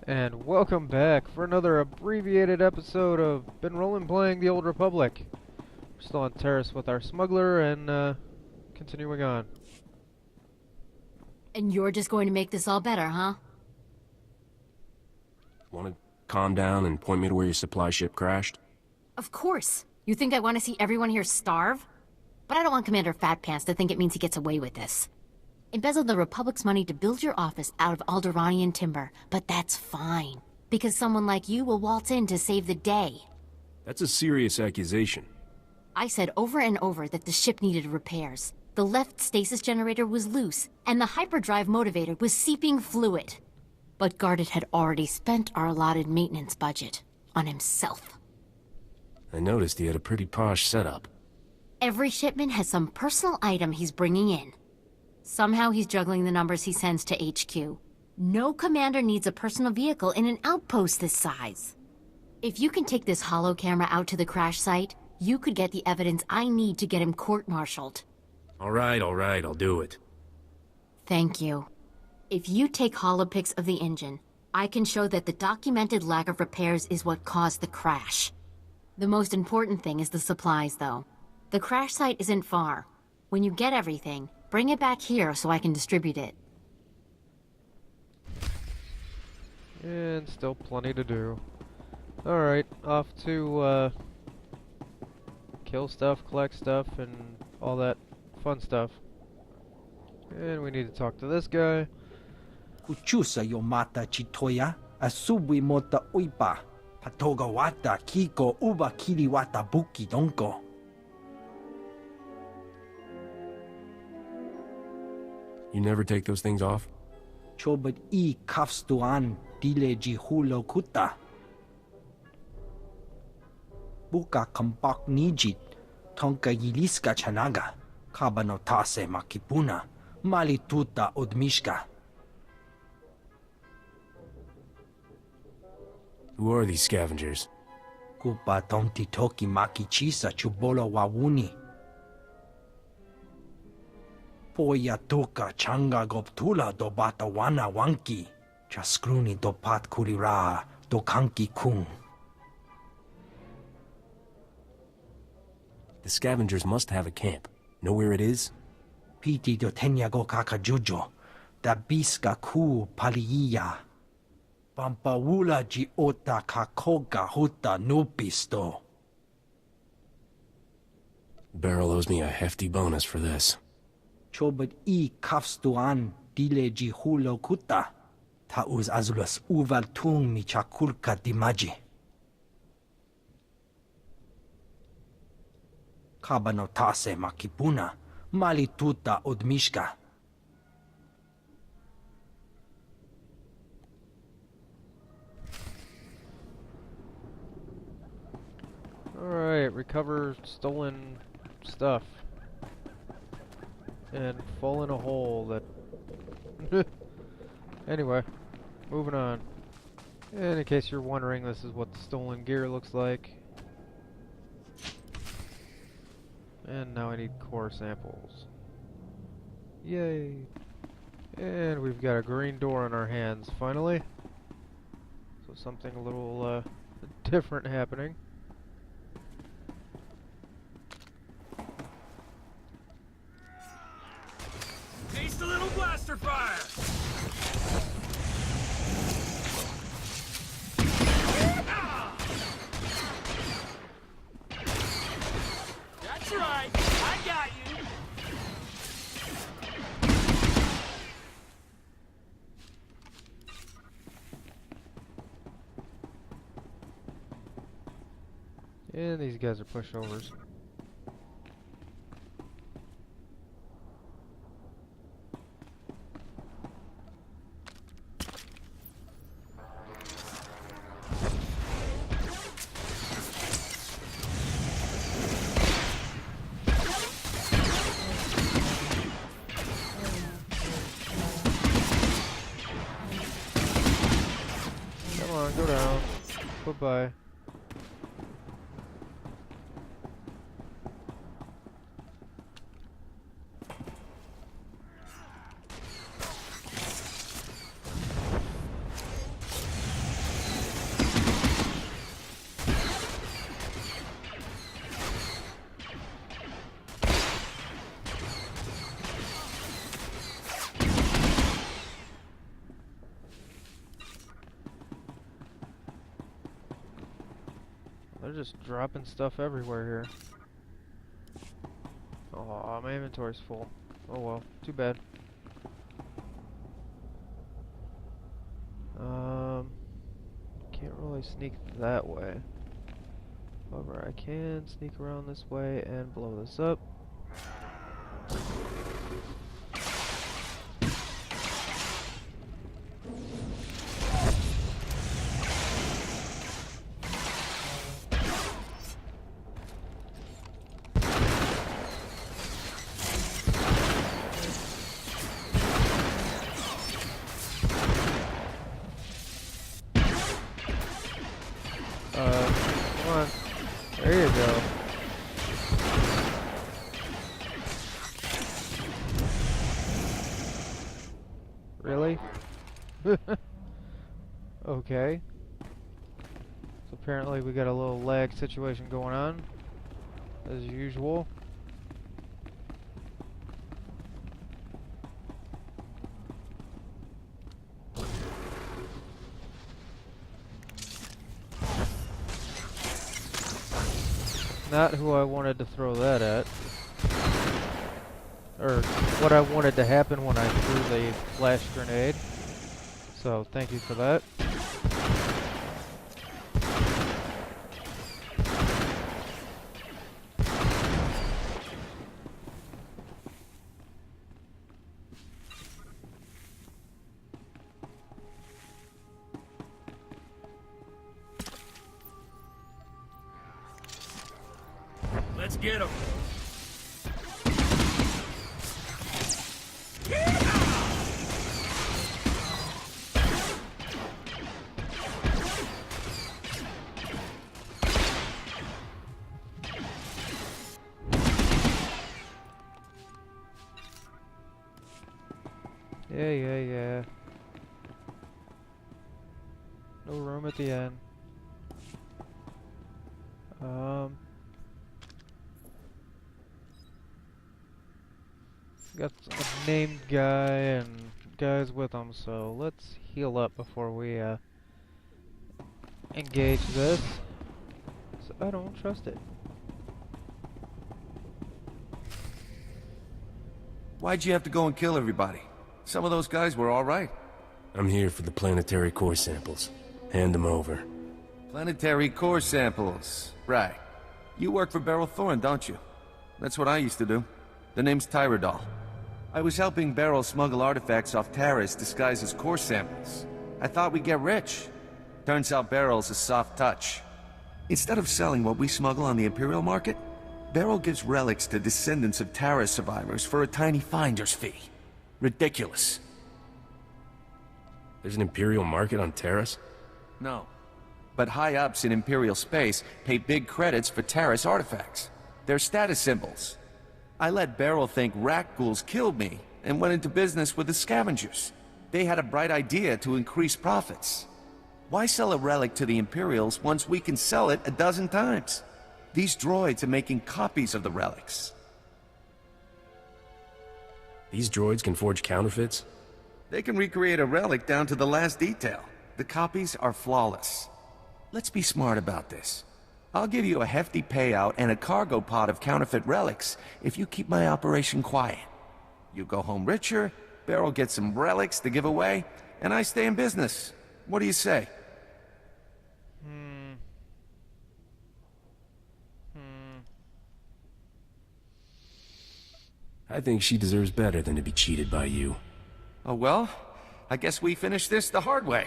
And welcome back for another abbreviated episode of Been Rolling Playing the Old Republic. We're still on Terrace with our smuggler and continuing on. And you're just going to make this all better, huh? Want to calm down and point me to where your supply ship crashed? Of course. You think I want to see everyone here starve? But I don't want Commander Fat Pants to think it means he gets away with this. Embezzle the Republic's money to build your office out of Alderanian timber, but that's fine. Because someone like you will waltz in to save the day. That's a serious accusation. I said over and over that the ship needed repairs. The left stasis generator was loose, and the hyperdrive motivator was seeping fluid. But Gardet had already spent our allotted maintenance budget on himself. I noticed he had a pretty posh setup. Every shipment has some personal item he's bringing in. Somehow he's juggling the numbers he sends to HQ. No commander needs a personal vehicle in an outpost this size. If you can take this holo camera out to the crash site, you could get the evidence I need to get him court-martialed. All right, I'll do it. Thank you. If you take holopics of the engine, I can show that the documented lack of repairs is what caused the crash. The most important thing is the supplies, though. The crash site isn't far. When you get everything, bring it back here so I can distribute it. And still plenty to do. Alright, off to kill stuff, collect stuff, and all that fun stuff. And we need to talk to this guy. Kuchusa yo mata chitoya, asubi mota uipa, patoga wata kiko uba kiri wata buki donko. You never take those things off? Chobad I kafstuan dileji hulo kuta. Buka kampak nijit, tonka yiliska chanaga, kabanotase makipuna, malituta odmishka. Who are these scavengers? Kupa tonti toki makichisa chubolo wawuni. Poya tuka changa goptula do bata wana wanki. Chaskruni do pat kurira do kanki kung. The scavengers must have a camp. Know where it is? Piti do tenya go kakajujo. Da biska ku paliya. Pampawula ji ota kakoga huta nupisto. Beryl owes me a hefty bonus for this. Chobad I kafstuan dileji hulo kuta. Tauz azulas uval tung mi chakulka dimaji. Kabanotase makipuna, malituta odmishka. Alright, recover stolen stuff. And fall in a hole that... Anyway, moving on. And in case you're wondering, this is what the stolen gear looks like. And now I need core samples. Yay! And we've got a green door in our hands, finally. So something a little different happening. Taste a little blaster fire! That's right, I got you! And these guys are pushovers. Come on, go down. Goodbye. They're just dropping stuff everywhere here. Oh, my inventory's full. Oh well, too bad. Can't really sneak that way. However, I can sneak around this way and blow this up. Come on. There you go. Really? Okay. So apparently we got a little lag situation going on, as usual. Not who I wanted to throw that at. Or what I wanted to happen when I threw the flash grenade. So thank you for that. Let's get him. Yeah. No room at the end. Got a named guy and guys with him, so let's heal up before we engage this. So I don't trust it. Why'd you have to go and kill everybody? Some of those guys were alright. I'm here for the planetary core samples. Hand them over. Planetary core samples. Right. You work for Beryl Thorne, don't you? That's what I used to do. The name's Tyradol. I was helping Beryl smuggle artifacts off Taris disguised as core samples. I thought we'd get rich. Turns out Beryl's a soft touch. Instead of selling what we smuggle on the Imperial market, Beryl gives relics to descendants of Taris survivors for a tiny finder's fee. Ridiculous. There's an Imperial market on Taris? No. But high-ups in Imperial space pay big credits for Taris artifacts. They're status symbols. I let Beryl think rat ghouls killed me and went into business with the scavengers. They had a bright idea to increase profits. Why sell a relic to the Imperials once we can sell it a dozen times? These droids are making copies of the relics. These droids can forge counterfeits? They can recreate a relic down to the last detail. The copies are flawless. Let's be smart about this. I'll give you a hefty payout and a cargo pod of counterfeit relics if you keep my operation quiet. You go home richer, Beryl gets some relics to give away, and I stay in business. What do you say? I think she deserves better than to be cheated by you. Oh well, I guess we finish this the hard way.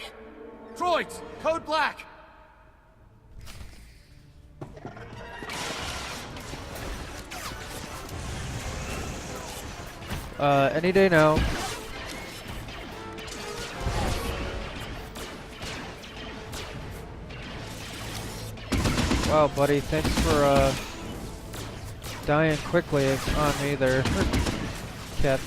Droids, code black! Any day now. Wow, buddy, thanks for, dying quickly on me there, Captain.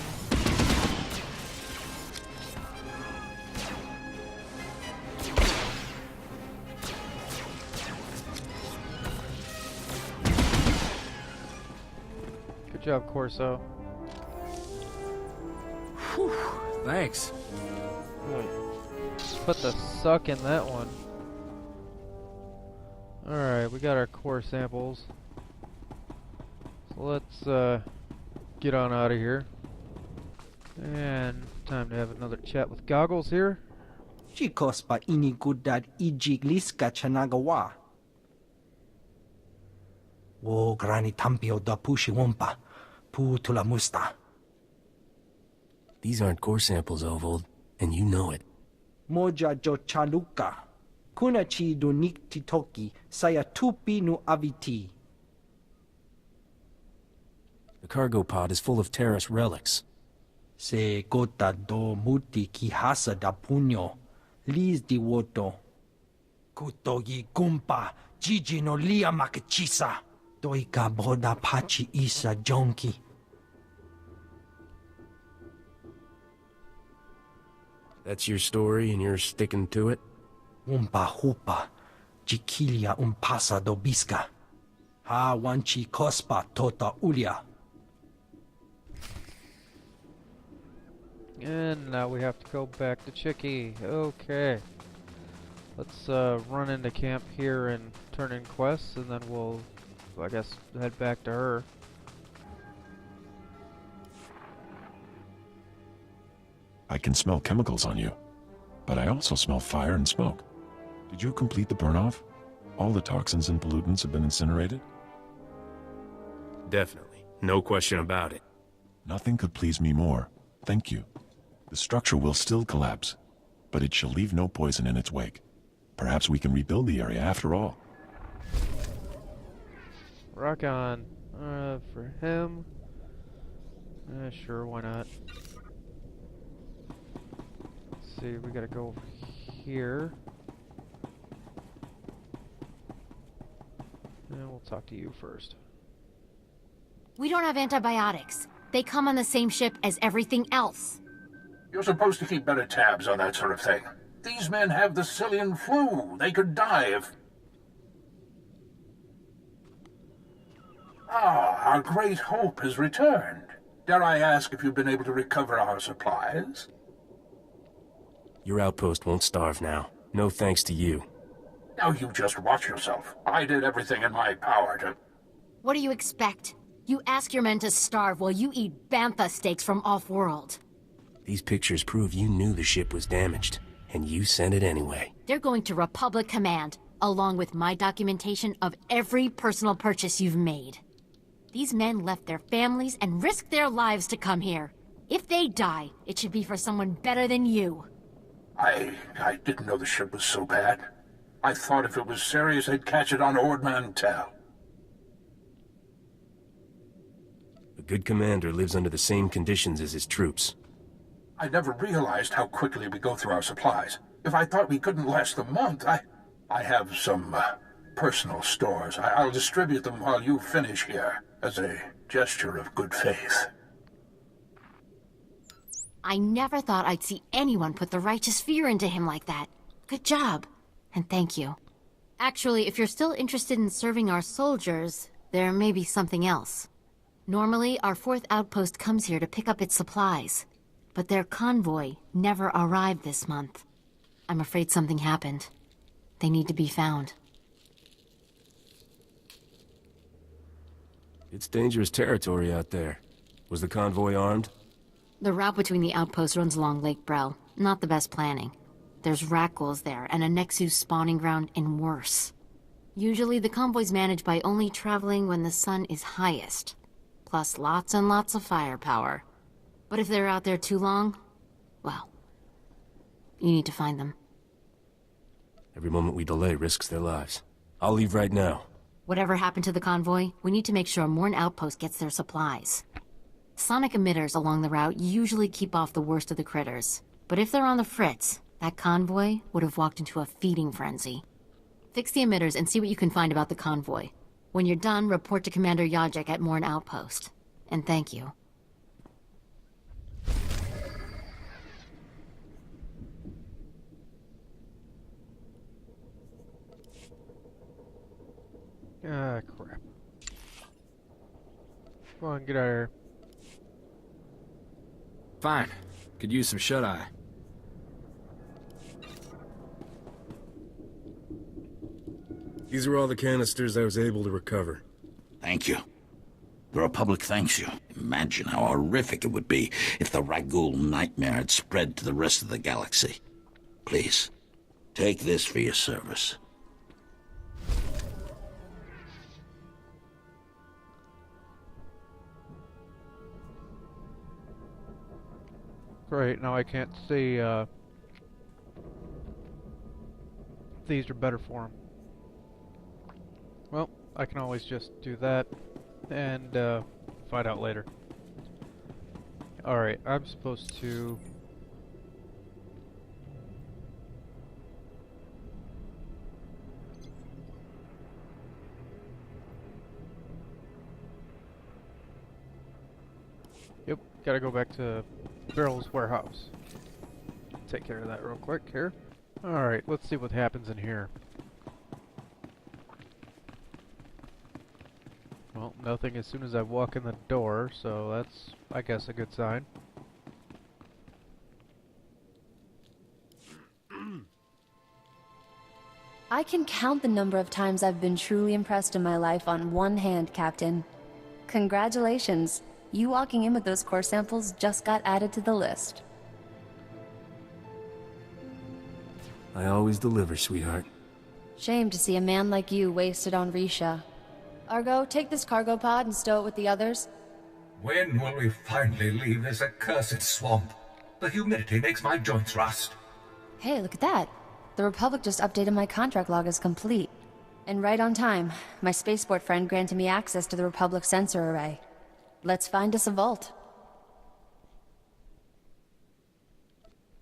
Good job, Corso. Whew, thanks. Put the suck in that one. Alright, we got our core samples. So let's get on out of here. And time to have another chat with Goggles here. Chicos pa inigudad ijigliska chanagawa. Wo grani tampio da pushi wompa. Pu tula musta. These aren't core samples, Ovold, and you know it. Moja jo chaluka. Kuna chi do nik titoki. Saya tupi nu aviti. The cargo pod is full of Terrace relics. Se gota do muti ki hasa da puño. Lis di woto. Kutogi gumpa. Gigi no lia makachisa. Doika boda pachi isa jonki. That's your story and you're sticking to it? Umpa hupa. Jikilia umpasa do biska. Ha wanchi kospa tota ulia. And now we have to go back to Chicky. Okay. Let's run into camp here and turn in quests, and then we'll, I guess, head back to her. I can smell chemicals on you, but I also smell fire and smoke. Did you complete the burn-off? All the toxins and pollutants have been incinerated? Definitely. No question about it. Nothing could please me more. Thank you. The structure will still collapse, but it shall leave no poison in its wake. Perhaps we can rebuild the area after all. Rock on. For him. Sure, why not? Let's see, we gotta go over here. And we'll talk to you first. We don't have antibiotics. They come on the same ship as everything else. You're supposed to keep better tabs on that sort of thing. These men have the Sicilian flu. They could die if... Ah, our great hope has returned. Dare I ask if you've been able to recover our supplies? Your outpost won't starve now. No thanks to you. Now you just watch yourself. I did everything in my power to... What do you expect? You ask your men to starve while you eat bantha steaks from off-world. These pictures prove you knew the ship was damaged, and you sent it anyway. They're going to Republic Command, along with my documentation of every personal purchase you've made. These men left their families and risked their lives to come here. If they die, it should be for someone better than you. I didn't know the ship was so bad. I thought if it was serious, I'd catch it on Ord Mantell. A good commander lives under the same conditions as his troops. I never realized how quickly we go through our supplies. If I thought we couldn't last a month, I have some personal stores. I'll distribute them while you finish here, as a gesture of good faith. I never thought I'd see anyone put the righteous fear into him like that. Good job, and thank you. Actually, if you're still interested in serving our soldiers, there may be something else. Normally, our 4th outpost comes here to pick up its supplies, but their convoy never arrived this month. I'm afraid something happened. They need to be found. It's dangerous territory out there. Was the convoy armed? The route between the outposts runs along Lake Brel. Not the best planning. There's Rakghouls there, and a Nexus spawning ground, and worse. Usually the convoy's managed by only traveling when the sun is highest. Plus lots and lots of firepower. But if they're out there too long, well, you need to find them. Every moment we delay risks their lives. I'll leave right now. Whatever happened to the convoy, we need to make sure Morn Outpost gets their supplies. Sonic emitters along the route usually keep off the worst of the critters. But if they're on the fritz, that convoy would have walked into a feeding frenzy. Fix the emitters and see what you can find about the convoy. When you're done, report to Commander Yajek at Morn Outpost. And thank you. Ah, crap. Come on, get out of here. Fine. Could use some shut-eye. These are all the canisters I was able to recover. Thank you. The Republic thanks you. Imagine how horrific it would be if the Ragul nightmare had spread to the rest of the galaxy. Please, take this for your service. Great, now I can't see, these are better for him. Well, I can always just do that and find out later. Alright, I'm supposed to... Yep, gotta go back to Barrel's warehouse. Take care of that real quick here. Alright, let's see what happens in here. Well, nothing as soon as I walk in the door, so that's, I guess, a good sign. I can count the number of times I've been truly impressed in my life on one hand, Captain. Congratulations. You walking in with those core samples just got added to the list. I always deliver, sweetheart. Shame to see a man like you wasted on Risha. Argo, take this cargo pod and stow it with the others. When will we finally leave this accursed swamp? The humidity makes my joints rust. Hey, look at that. The Republic just updated my contract log as complete. And right on time. My spaceport friend granted me access to the Republic sensor array. Let's find us a vault.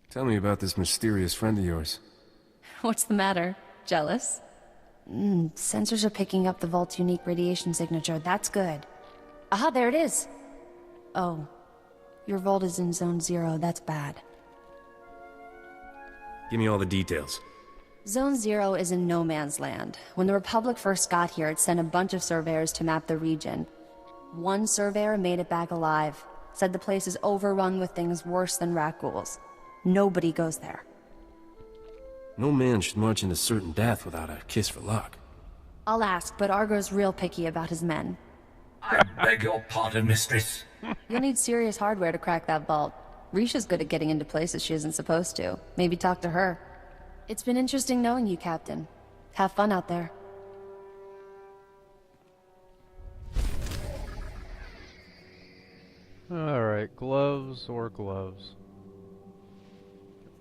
Tell me about this mysterious friend of yours. What's the matter? Jealous? Sensors are picking up the vault's unique radiation signature. That's good. Aha, there it is! Oh. Your vault is in Zone 0. That's bad. Give me all the details. Zone 0 is in no man's land. When the Republic first got here, it sent a bunch of surveyors to map the region. One surveyor made it back alive. Said the place is overrun with things worse than rat ghouls. Nobody goes there. No man should march into certain death without a kiss for luck. I'll ask, but Argo's real picky about his men. I beg your pardon, mistress. You'll need serious hardware to crack that vault. Risha's good at getting into places she isn't supposed to. Maybe talk to her. It's been interesting knowing you, Captain. Have fun out there. Alright, gloves or gloves.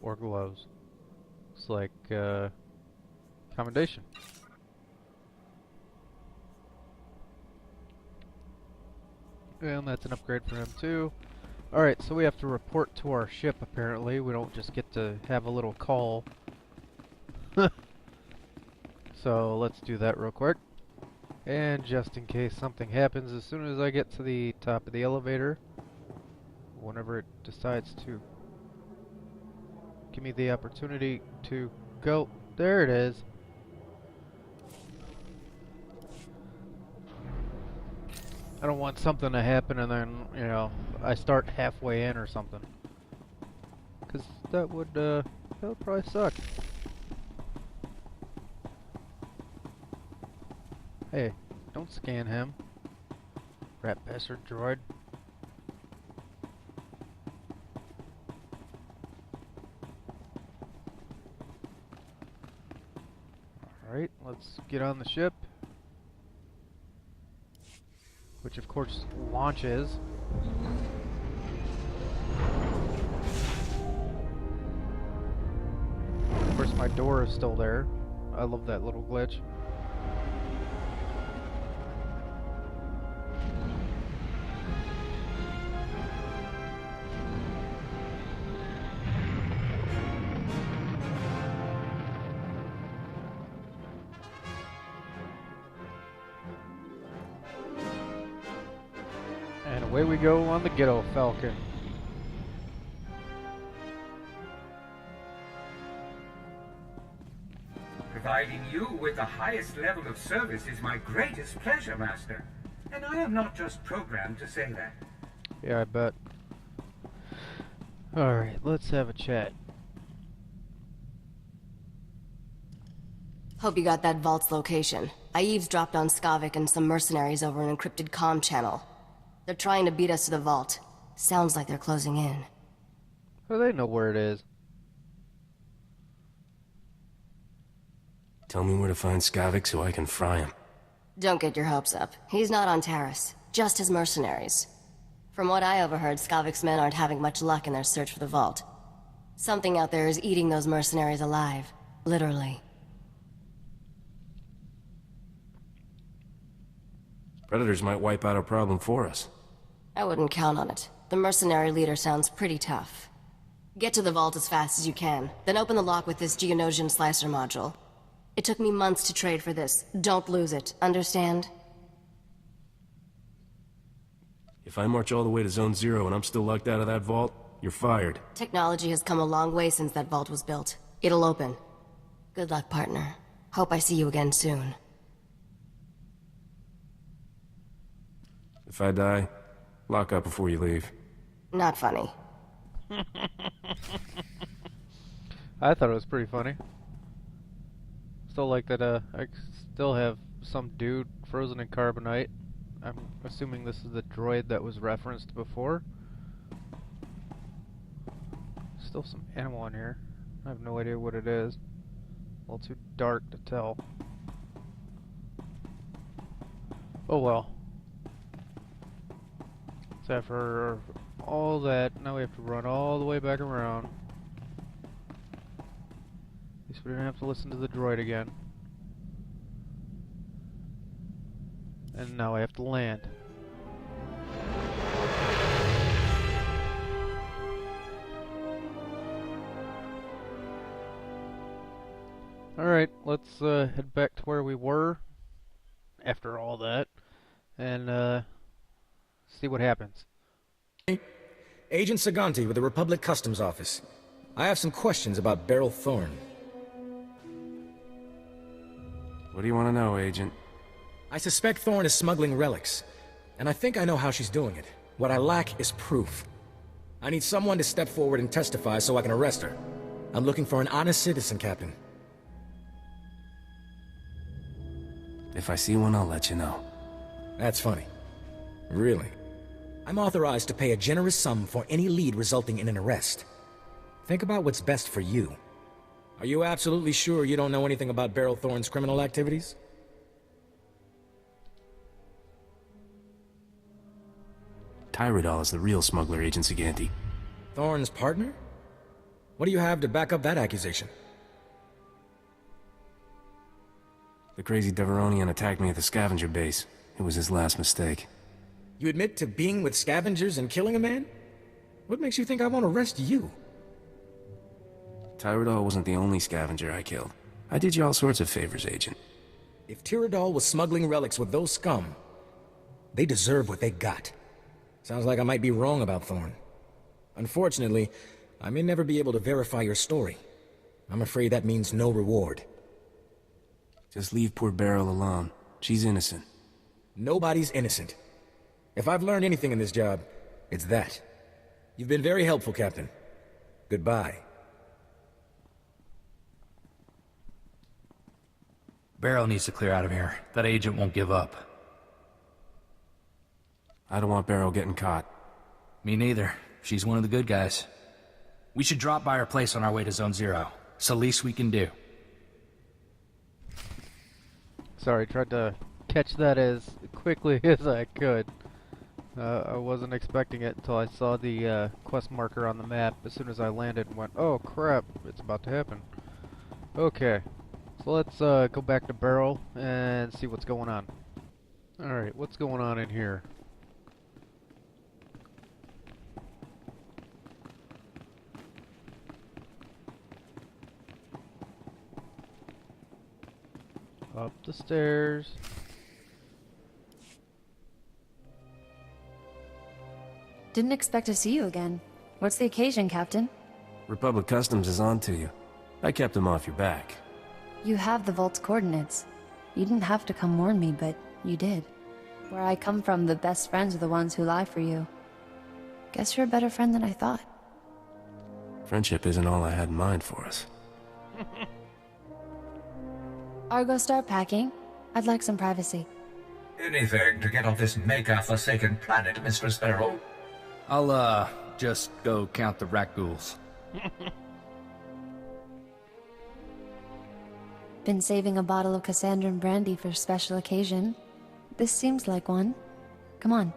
Or gloves. It's like, commendation. And that's an upgrade for him too. Alright, so we have to report to our ship apparently. We don't just get to have a little call. So let's do that real quick. And just in case something happens, as soon as I get to the top of the elevator, whenever it decides to give me the opportunity to go, there it is. I don't want something to happen and then, you know, I start halfway in or something. Cause that would probably suck. Hey, don't scan him. Rat bastard droid. Alright, let's get on the ship. Which of course launches. Of course my door is still there. I love that little glitch. And away we go on the Ghetto Falcon. Providing you with the highest level of service is my greatest pleasure, Master. And I am not just programmed to say that. Yeah, I bet. Alright, let's have a chat. Hope you got that vault's location. I eavesdropped on Skavik and some mercenaries over an encrypted comm channel. They're trying to beat us to the vault. Sounds like they're closing in. How do they know where it is? Tell me where to find Skavik so I can fry him. Don't get your hopes up. He's not on Taris, just his mercenaries. From what I overheard, Skavik's men aren't having much luck in their search for the vault. Something out there is eating those mercenaries alive. Literally. Predators might wipe out our problem for us. I wouldn't count on it. The mercenary leader sounds pretty tough. Get to the vault as fast as you can, then open the lock with this Geonosian slicer module. It took me months to trade for this. Don't lose it, understand? If I march all the way to Zone 0 and I'm still locked out of that vault, you're fired. Technology has come a long way since that vault was built. It'll open. Good luck, partner. Hope I see you again soon. If I die, lock up before you leave. Not funny. I thought it was pretty funny. Still like that, I still have some dude frozen in carbonite. I'm assuming this is the droid that was referenced before. Still some animal in here. I have no idea what it is. A little too dark to tell. Oh well. So after all that, now we have to run all the way back around. At least we didn't have to listen to the droid again. And now I have to land. Alright, let's head back to where we were after all that and see what happens. Agent Saganti with the Republic Customs Office. I have some questions about Beryl Thorne. What do you want to know, Agent? I suspect Thorne is smuggling relics, and I think I know how she's doing it. What I lack is proof. I need someone to step forward and testify so I can arrest her. I'm looking for an honest citizen, Captain. If I see one, I'll let you know. That's funny. Really? I'm authorized to pay a generous sum for any lead resulting in an arrest. Think about what's best for you. Are you absolutely sure you don't know anything about Beryl Thorne's criminal activities? Tyrodol is the real smuggler, Agent Saganti. Thorne's partner? What do you have to back up that accusation? The crazy Deveronian attacked me at the scavenger base. It was his last mistake. You admit to being with scavengers and killing a man? What makes you think I won't arrest you? Tyrodol wasn't the only scavenger I killed. I did you all sorts of favors, Agent. If Tyrodol was smuggling relics with those scum, they deserve what they got. Sounds like I might be wrong about Thorne. Unfortunately, I may never be able to verify your story. I'm afraid that means no reward. Just leave poor Beryl alone. She's innocent. Nobody's innocent. If I've learned anything in this job, it's that. You've been very helpful, Captain. Goodbye. Beryl needs to clear out of here. That agent won't give up. I don't want Beryl getting caught. Me neither. She's one of the good guys. We should drop by her place on our way to Zone 0. It's the least we can do. Sorry, tried to catch that as quickly as I could. I wasn't expecting it until I saw the quest marker on the map as soon as I landed and went, oh crap, it's about to happen. Okay, so let's go back to Beryl and see what's going on. Alright, what's going on in here? Up the stairs. Didn't expect to see you again. What's the occasion, Captain? Republic Customs is on to you. I kept them off your back. You have the vault's coordinates. You didn't have to come warn me, but you did. Where I come from, the best friends are the ones who lie for you. Guess you're a better friend than I thought. Friendship isn't all I had in mind for us. Argo, start packing. I'd like some privacy. Anything to get off this Maker-forsaken planet, Mr. Sparrow. I'll, just go count the rat ghouls. Been saving a bottle of Cassandran brandy for a special occasion. This seems like one. Come on.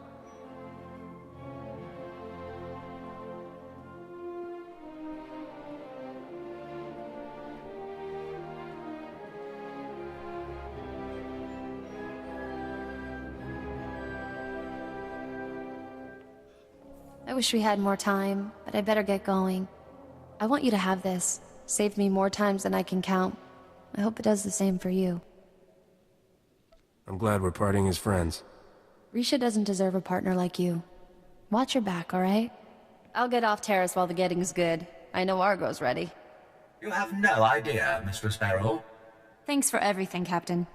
I wish we had more time, but I better get going. I want you to have this. Saved me more times than I can count. I hope it does the same for you. I'm glad we're parting as friends. Risha doesn't deserve a partner like you. Watch your back, alright? I'll get off Terrace while the getting's good. I know Argo's ready. You have no idea, Mr. Sparrow. Thanks for everything, Captain.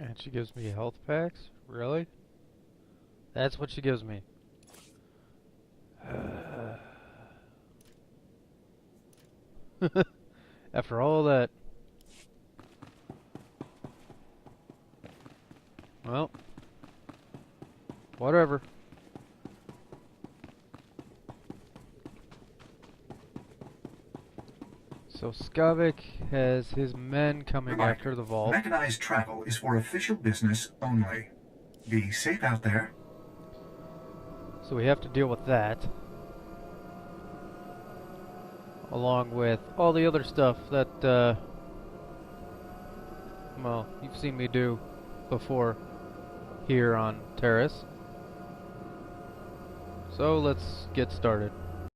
And she gives me health packs? Really? That's what she gives me. After all that. Well. Whatever. So Skavik has his men coming after the vault. Mechanized travel is for official business only. Be safe out there. So we have to deal with that. Along with all the other stuff that, well, you've seen me do before here on Terrace. So let's get started.